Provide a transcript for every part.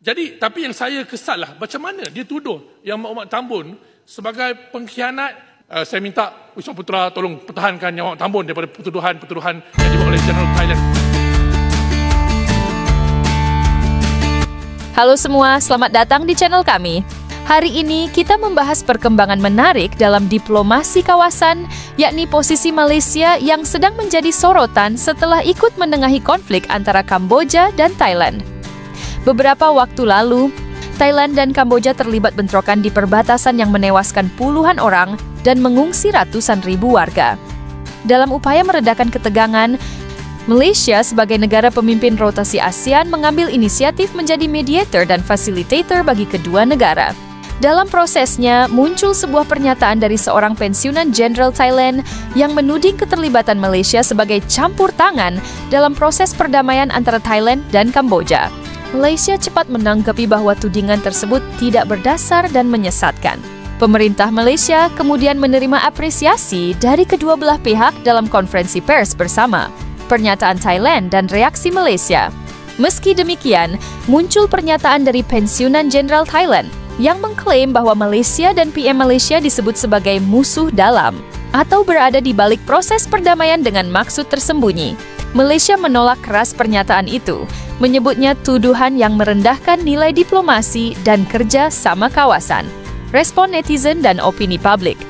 Jadi, tapi yang saya kesal lah, macam mana dia tuduh Yang Muhammad Tambun sebagai pengkhianat. Saya minta Wisma Putra tolong pertahankan Yang Muhammad Tambun daripada tuduhan-tuduhan yang dibuat oleh General Thailand. Halo semua, selamat datang di channel kami. Hari ini kita membahas perkembangan menarik dalam diplomasi kawasan, yakni posisi Malaysia yang sedang menjadi sorotan setelah ikut menengahi konflik antara Kamboja dan Thailand. Beberapa waktu lalu, Thailand dan Kamboja terlibat bentrokan di perbatasan yang menewaskan puluhan orang dan mengungsi ratusan ribu warga. Dalam upaya meredakan ketegangan, Malaysia sebagai negara pemimpin rotasi ASEAN mengambil inisiatif menjadi mediator dan facilitator bagi kedua negara. Dalam prosesnya, muncul sebuah pernyataan dari seorang pensiunan Jenderal Thailand yang menuding keterlibatan Malaysia sebagai campur tangan dalam proses perdamaian antara Thailand dan Kamboja. Malaysia cepat menanggapi bahwa tudingan tersebut tidak berdasar dan menyesatkan. Pemerintah Malaysia kemudian menerima apresiasi dari kedua belah pihak dalam konferensi pers bersama. Pernyataan Thailand dan reaksi Malaysia. Meski demikian, muncul pernyataan dari pensiunan Jenderal Thailand yang mengklaim bahwa Malaysia dan PM Malaysia disebut sebagai musuh dalam atau berada di balik proses perdamaian dengan maksud tersembunyi. Malaysia menolak keras pernyataan itu, menyebutnya tuduhan yang merendahkan nilai diplomasi dan kerja sama kawasan. Respon netizen dan opini publik.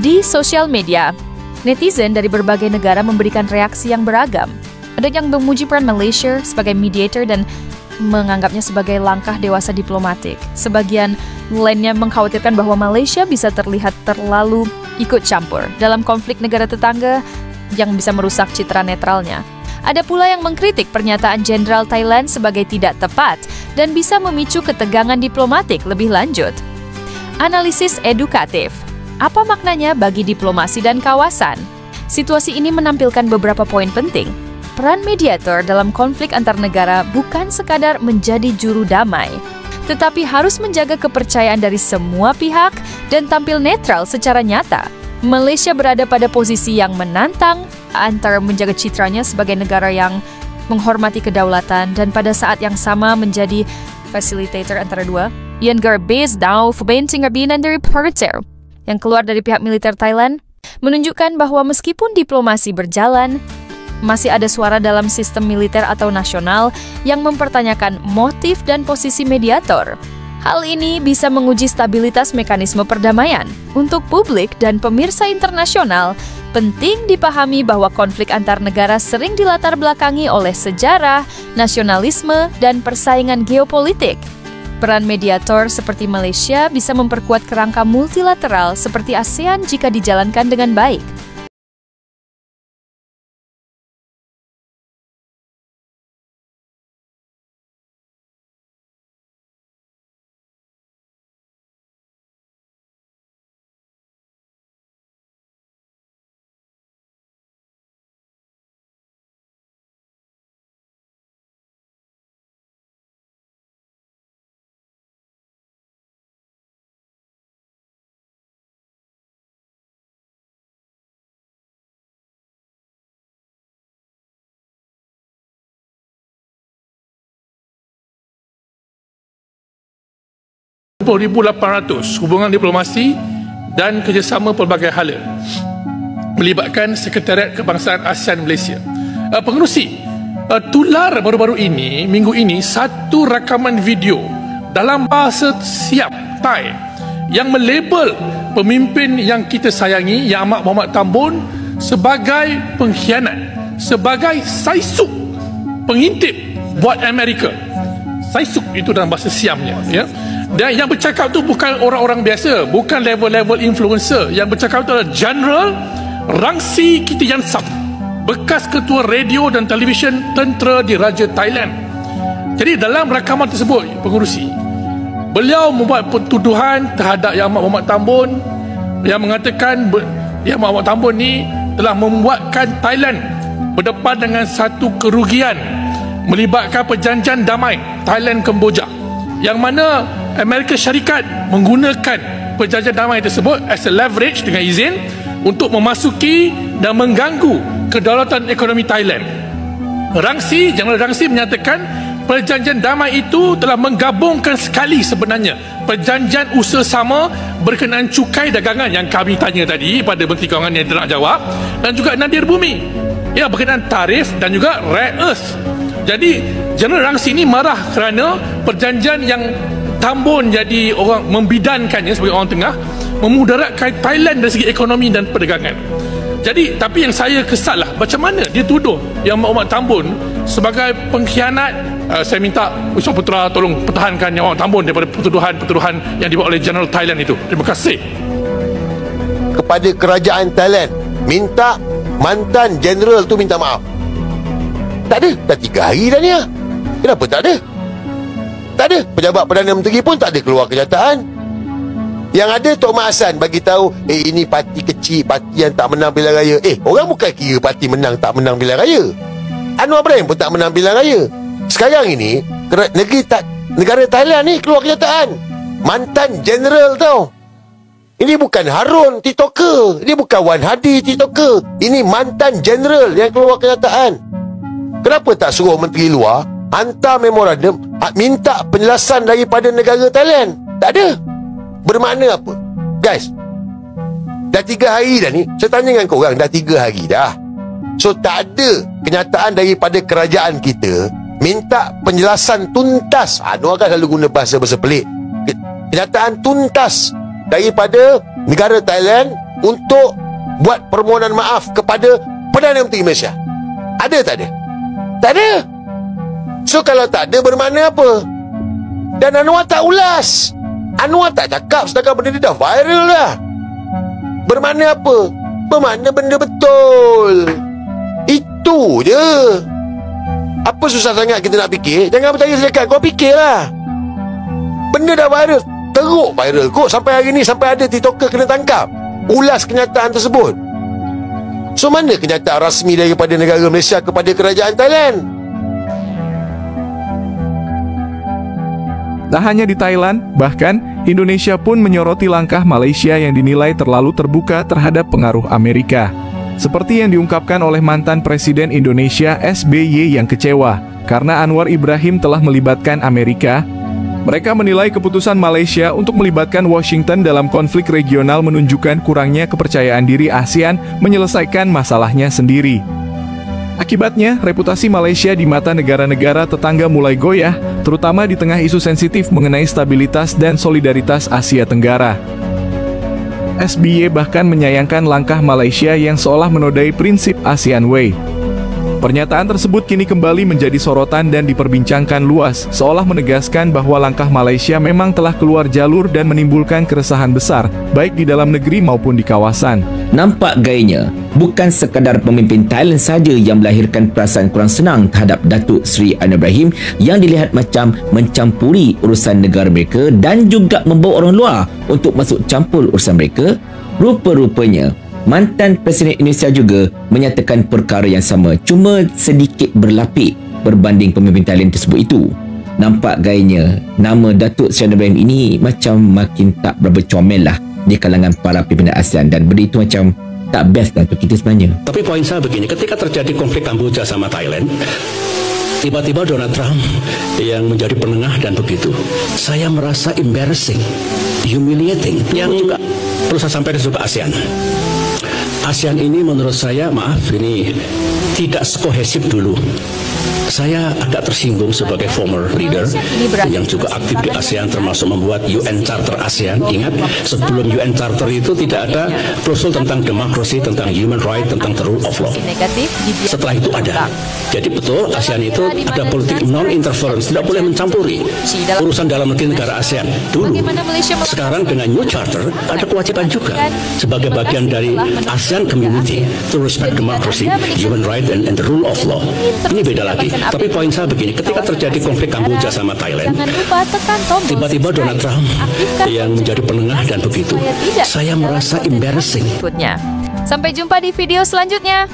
Di sosial media, netizen dari berbagai negara memberikan reaksi yang beragam. Ada yang memuji peran Malaysia sebagai mediator dan menganggapnya sebagai langkah dewasa diplomatik. Sebagian lainnya mengkhawatirkan bahwa Malaysia bisa terlihat terlalu ikut campur dalam konflik negara tetangga yang bisa merusak citra netralnya. Ada pula yang mengkritik pernyataan Jenderal Thailand sebagai tidak tepat dan bisa memicu ketegangan diplomatik lebih lanjut. Analisis edukatif. Apa maknanya bagi diplomasi dan kawasan? Situasi ini menampilkan beberapa poin penting. Peran mediator dalam konflik antar negara bukan sekadar menjadi juru damai, tetapi harus menjaga kepercayaan dari semua pihak dan tampil netral secara nyata. Malaysia berada pada posisi yang menantang antara menjaga citranya sebagai negara yang menghormati kedaulatan dan pada saat yang sama menjadi facilitator antara dua. Yang berbeza daw verbinding kabinet dari reporter yang keluar dari pihak militer Thailand menunjukkan bahwa meskipun diplomasi berjalan, masih ada suara dalam sistem militer atau nasional yang mempertanyakan motif dan posisi mediator. Hal ini bisa menguji stabilitas mekanisme perdamaian. Untuk publik dan pemirsa internasional, penting dipahami bahwa konflik antar negara sering dilatar belakangi oleh sejarah, nasionalisme, dan persaingan geopolitik. Peran mediator seperti Malaysia bisa memperkuat kerangka multilateral seperti ASEAN jika dijalankan dengan baik. Hubungan diplomasi dan kerjasama pelbagai hala melibatkan Sekretariat Kebangsaan ASEAN Malaysia. Pengerusi, tular baru-baru ini, minggu ini, satu rakaman video dalam bahasa Siam, Thai, yang melabel pemimpin yang kita sayangi, Yang Amat Muhammad Tambun, sebagai pengkhianat, sebagai saisuk, pengintip buat Amerika. Saisuk itu dalam bahasa Siamnya, ya. Dan yang bercakap tu bukan orang-orang biasa, bukan level-level influencer. Yang bercakap tu adalah General Rangsi Kittiyansap, bekas ketua radio dan televisyen tentera di Raja Thailand. Jadi dalam rakaman tersebut, pengerusi, beliau membuat tuduhan terhadap Yang Amat Muhammad Tambun yang mengatakan Yang Amat Muhammad Tambun ni telah membuatkan Thailand berdepan dengan satu kerugian melibatkan perjanjian damai Thailand-Kemboja, yang mana Amerika Syarikat menggunakan perjanjian damai tersebut as a leverage dengan izin untuk memasuki dan mengganggu kedaulatan ekonomi Thailand. General Rangsi menyatakan perjanjian damai itu telah menggabungkan sekali sebenarnya perjanjian usaha sama berkenaan cukai dagangan yang kami tanya tadi pada Menteri Kewangan yang tidak nak jawab, dan juga nadir bumi, ya, berkenaan tarif dan juga rare earth. Jadi Jeneral Rangsi ini marah kerana perjanjian yang Tambun jadi orang membidankannya sebagai orang tengah memudaratkan Thailand dari segi ekonomi dan perdagangan. Jadi, tapi yang saya kesal lah, macam mana dia tuduh Yang Berhormat Tambun sebagai pengkhianat. Saya minta Wisma Putra tolong pertahankan Yang Berhormat Tambun daripada tuduhan-tuduhan yang dibuat oleh General Thailand itu. Terima kasih. Kepada kerajaan Thailand, minta mantan general tu minta maaf. Tak ada, dah 3 hari dah ni. Kenapa tak ada? Tak ada. Pejabat Perdana Menteri pun tak ada keluar kenyataan. Yang ada Tok Mat Hassan bagi tahu, ini parti kecil, parti yang tak menang pilihan raya. Orang bukan kira parti menang tak menang pilihan raya. Anwar Ibrahim pun tak menang pilihan raya. Sekarang ini negara Thailand ni keluar kenyataan. Mantan general tau. Ini bukan Harun TikToker, ini bukan Wan Hadi TikToker. Ini mantan general yang keluar kenyataan. Kenapa tak suruh menteri luar hantar memorandum, minta penjelasan daripada negara Thailand? Tak ada. Bermakna apa? Guys, dah 3 hari dah ni. Saya tanya dengan korang, dah 3 hari dah. So tak ada kenyataan daripada kerajaan kita minta penjelasan tuntas. Anwar kan selalu guna bahasa-bahasa pelik. Kenyataan tuntas daripada negara Thailand untuk buat permohonan maaf kepada Perdana Menteri Malaysia. Ada tak ada? Tak ada. So kalau tak ada, bermakna apa? Dan Anwar tak ulas. Anwar tak cakap sedangkan benda ni dah viral dah. Bermakna apa? Bermakna benda betul. Itu je. Apa susah sangat kita nak fikir? Jangan percaya selekat, kau fikirlah. Benda dah viral. Teruk viral kot sampai hari ni, sampai ada TikToker kena tangkap ulas kenyataan tersebut. So mana kenyataan rasmi daripada negara Malaysia kepada kerajaan Thailand? Tak hanya di Thailand, bahkan Indonesia pun menyoroti langkah Malaysia yang dinilai terlalu terbuka terhadap pengaruh Amerika. Seperti yang diungkapkan oleh mantan Presiden Indonesia SBY yang kecewa karena Anwar Ibrahim telah melibatkan Amerika. Mereka menilai keputusan Malaysia untuk melibatkan Washington dalam konflik regional menunjukkan kurangnya kepercayaan diri ASEAN menyelesaikan masalahnya sendiri. Akibatnya, reputasi Malaysia di mata negara-negara tetangga mulai goyah, terutama di tengah isu sensitif mengenai stabilitas dan solidaritas Asia Tenggara. SBY bahkan menyayangkan langkah Malaysia yang seolah menodai prinsip ASEAN Way. Pernyataan tersebut kini kembali menjadi sorotan dan diperbincangkan luas, seolah menegaskan bahwa langkah Malaysia memang telah keluar jalur dan menimbulkan keresahan besar, baik di dalam negeri maupun di kawasan. Nampak gayanya, bukan sekadar pemimpin Thailand saja yang melahirkan perasaan kurang senang terhadap Datuk Seri Anwar Ibrahim yang dilihat macam mencampuri urusan negara mereka dan juga membawa orang luar untuk masuk campur urusan mereka. Rupa-rupanya, mantan Presiden Indonesia juga menyatakan perkara yang sama, cuma sedikit berlapik berbanding pemimpin Thailand tersebut itu. Nampak gayanya, nama Datuk Seri Anwar Ibrahim ini macam makin tak berapa comel lah di kalangan para pimpinan ASEAN, dan benda itu macam tak best lah untuk kita sebenarnya. Tapi poin saya begini, ketika terjadi konflik Kamboja sama Thailand, tiba-tiba Donald Trump yang menjadi penengah dan begitu, saya merasa embarrassing, humiliating. Yang juga perlu saya sampaikan juga ASEAN. ASEAN ini menurut saya, maaf, ini tidak sekohesif dulu. Saya agak tersinggung sebagai former leader yang juga aktif di ASEAN, termasuk membuat UN Charter ASEAN. Ingat, sebelum UN Charter itu tidak ada klausul tentang demokrasi, tentang human right, tentang the rule of law. Setelah itu ada. Jadi betul, ASEAN itu ada politik non-interference, tidak boleh mencampuri urusan dalam negeri negara ASEAN dulu. Sekarang dengan New Charter ada kewajiban juga sebagai bagian dari ASEAN community to respect democracy, human right, and the rule of law. Ini beda lagi. Tapi poin saya begini, ketika terjadi konflik Kamboja sama Thailand, tiba-tiba Donald Trump yang menjadi penengah dan begitu, saya merasa embarrassing. Sampai jumpa di video selanjutnya.